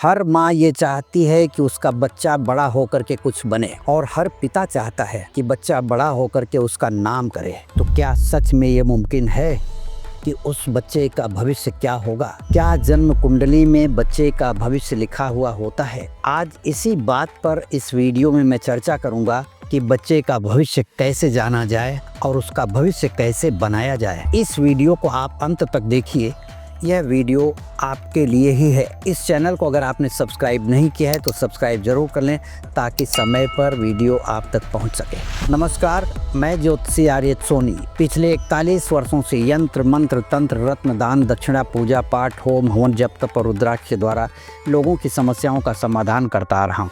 हर माँ ये चाहती है कि उसका बच्चा बड़ा होकर के कुछ बने और हर पिता चाहता है कि बच्चा बड़ा होकर के उसका नाम करे। तो क्या सच में ये मुमकिन है कि उस बच्चे का भविष्य क्या होगा? क्या जन्म कुंडली में बच्चे का भविष्य लिखा हुआ होता है? आज इसी बात पर इस वीडियो में मैं चर्चा करूंगा कि बच्चे का भविष्य कैसे जाना जाए और उसका भविष्य कैसे बनाया जाए। इस वीडियो को आप अंत तक देखिए, यह वीडियो आपके लिए ही है। इस चैनल को अगर आपने सब्सक्राइब नहीं किया है तो सब्सक्राइब जरूर कर लें ताकि समय पर वीडियो आप तक पहुंच सके। नमस्कार, मैं ज्योतिषी आर्य सोनी पिछले 41 वर्षों से यंत्र मंत्र तंत्र रत्न दान दक्षिणा पूजा पाठ होम हवन जप तप और रुद्राक्ष द्वारा लोगों की समस्याओं का समाधान करता आ रहा हूँ।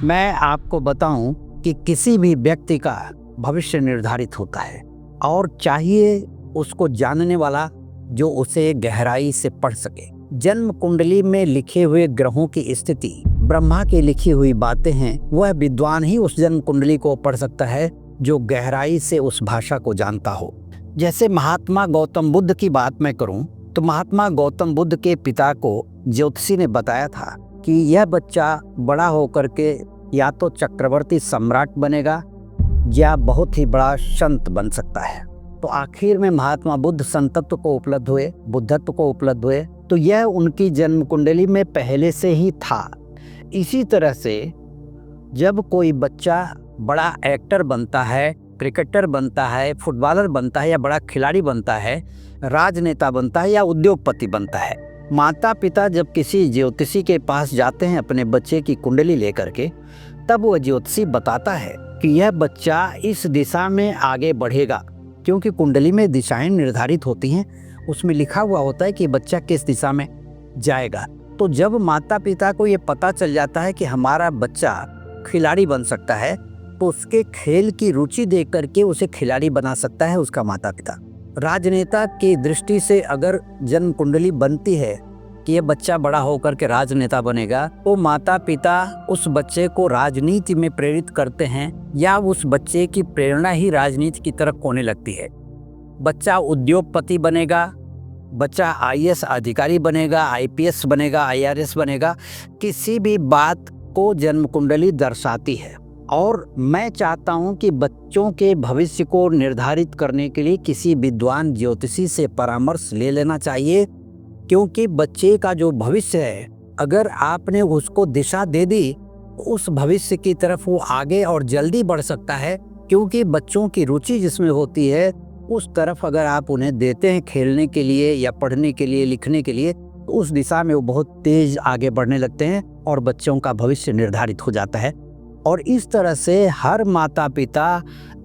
मैं आपको बताऊं कि किसी भी व्यक्ति का भविष्य निर्धारित होता है और चाहिए उसको जानने वाला जो उसे गहराई से पढ़ सके। जन्म कुंडली में लिखे हुए ग्रहों की स्थिति ब्रह्मा की लिखी हुई बातें हैं। वह विद्वान ही उस जन्म कुंडली को पढ़ सकता है जो गहराई से उस भाषा को जानता हो। जैसे महात्मा गौतम बुद्ध की बात मैं करूं तो महात्मा गौतम बुद्ध के पिता को ज्योतिषी ने बताया था कि यह बच्चा बड़ा होकर के या तो चक्रवर्ती सम्राट बनेगा या बहुत ही बड़ा संत बन सकता है। तो आखिर में महात्मा बुद्ध संतत्व को उपलब्ध हुए, बुद्धत्व को उपलब्ध हुए। तो यह उनकी जन्म कुंडली में पहले से ही था। इसी तरह से जब कोई बच्चा बड़ा एक्टर बनता है, क्रिकेटर बनता है, फुटबॉलर बनता है या बड़ा खिलाड़ी बनता है, राजनेता बनता है या उद्योगपति बनता है, माता पिता जब किसी ज्योतिषी के पास जाते हैं अपने बच्चे की कुंडली लेकर के, तब वह ज्योतिषी बताता है कि यह बच्चा इस दिशा में आगे बढ़ेगा, क्योंकि कुंडली में दिशाएं निर्धारित होती हैं। उसमें लिखा हुआ होता है कि बच्चा किस दिशा में जाएगा। तो जब माता पिता को ये पता चल जाता है कि हमारा बच्चा खिलाड़ी बन सकता है, तो उसके खेल की रुचि देख करके उसे खिलाड़ी बना सकता है उसका माता पिता। राजनेता की दृष्टि से अगर जन्म कुंडली बनती है कि ये बच्चा बड़ा होकर के राजनेता बनेगा, तो माता पिता उस बच्चे को राजनीति में प्रेरित करते हैं या उस बच्चे की प्रेरणा ही राजनीति की तरफ होने लगती है। बच्चा उद्योगपति बनेगा, बच्चा आईएएस अधिकारी बनेगा, आईपीएस बनेगा, आईआरएस बनेगा, किसी भी बात को जन्म कुंडली दर्शाती है। और मैं चाहता हूं कि बच्चों के भविष्य को निर्धारित करने के लिए किसी विद्वान ज्योतिषी से परामर्श ले लेना चाहिए, क्योंकि बच्चे का जो भविष्य है, अगर आपने उसको दिशा दे दी तो उस भविष्य की तरफ वो आगे और जल्दी बढ़ सकता है। क्योंकि बच्चों की रुचि जिसमें होती है उस तरफ अगर आप उन्हें देते हैं खेलने के लिए या पढ़ने के लिए, लिखने के लिए, तो उस दिशा में वो बहुत तेज आगे बढ़ने लगते हैं और बच्चों का भविष्य निर्धारित हो जाता है। और इस तरह से हर माता पिता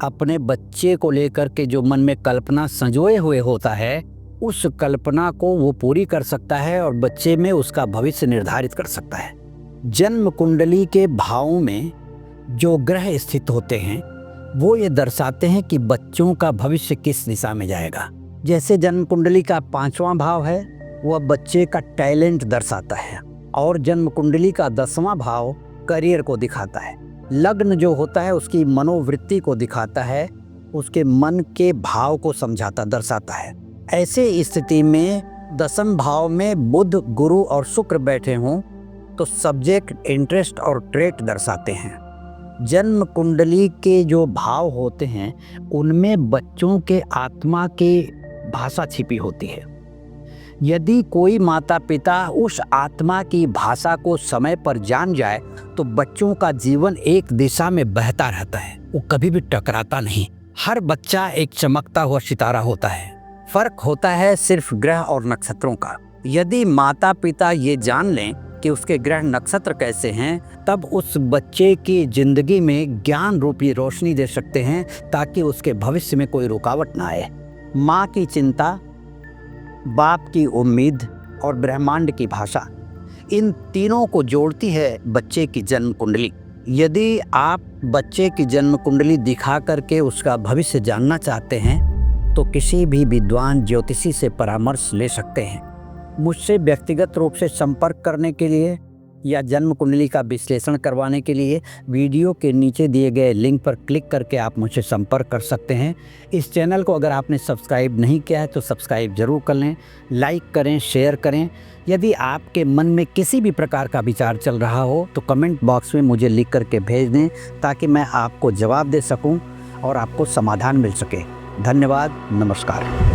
अपने बच्चे को लेकर के जो मन में कल्पना संजोए हुए होता है, उस कल्पना को वो पूरी कर सकता है और बच्चे में उसका भविष्य निर्धारित कर सकता है। जन्म कुंडली के भावों में जो ग्रह स्थित होते हैं वो ये दर्शाते हैं कि बच्चों का भविष्य किस दिशा में जाएगा। जैसे जन्म कुंडली का 5वां भाव है, वह बच्चे का टैलेंट दर्शाता है, और जन्म कुंडली का 10वां भाव करियर को दिखाता है। लग्न जो होता है उसकी मनोवृत्ति को दिखाता है, उसके मन के भाव को समझाता दर्शाता है। ऐसे स्थिति में 10वें भाव में बुध, गुरु और शुक्र बैठे हों तो सब्जेक्ट, इंटरेस्ट और ट्रेट दर्शाते हैं। जन्म कुंडली के जो भाव होते हैं उनमें बच्चों के आत्मा की भाषा छिपी होती है। यदि कोई माता पिता उस आत्मा की भाषा को समय पर जान जाए तो बच्चों का जीवन एक दिशा में बहता रहता है, वो कभी भी टकराता नहीं। हर बच्चा एक चमकता हुआ सितारा होता है। फर्क होता है सिर्फ ग्रह और नक्षत्रों का। यदि माता पिता ये जान लें कि उसके ग्रह नक्षत्र कैसे हैं, तब उस बच्चे की जिंदगी में ज्ञान रूपी रोशनी दे सकते हैं ताकि उसके भविष्य में कोई रुकावट ना आए। माँ की चिंता, बाप की उम्मीद और ब्रह्मांड की भाषा, इन तीनों को जोड़ती है बच्चे की जन्म कुंडली। यदि आप बच्चे की जन्म कुंडली दिखा करके उसका भविष्य जानना चाहते हैं तो किसी भी विद्वान ज्योतिषी से परामर्श ले सकते हैं। मुझसे व्यक्तिगत रूप से संपर्क करने के लिए या जन्म कुंडली का विश्लेषण करवाने के लिए वीडियो के नीचे दिए गए लिंक पर क्लिक करके आप मुझसे संपर्क कर सकते हैं। इस चैनल को अगर आपने सब्सक्राइब नहीं किया है तो सब्सक्राइब ज़रूर कर लें, लाइक करें, शेयर करें। यदि आपके मन में किसी भी प्रकार का विचार चल रहा हो तो कमेंट बॉक्स में मुझे लिख करके भेज दें, ताकि मैं आपको जवाब दे सकूं और आपको समाधान मिल सके। धन्यवाद, नमस्कार।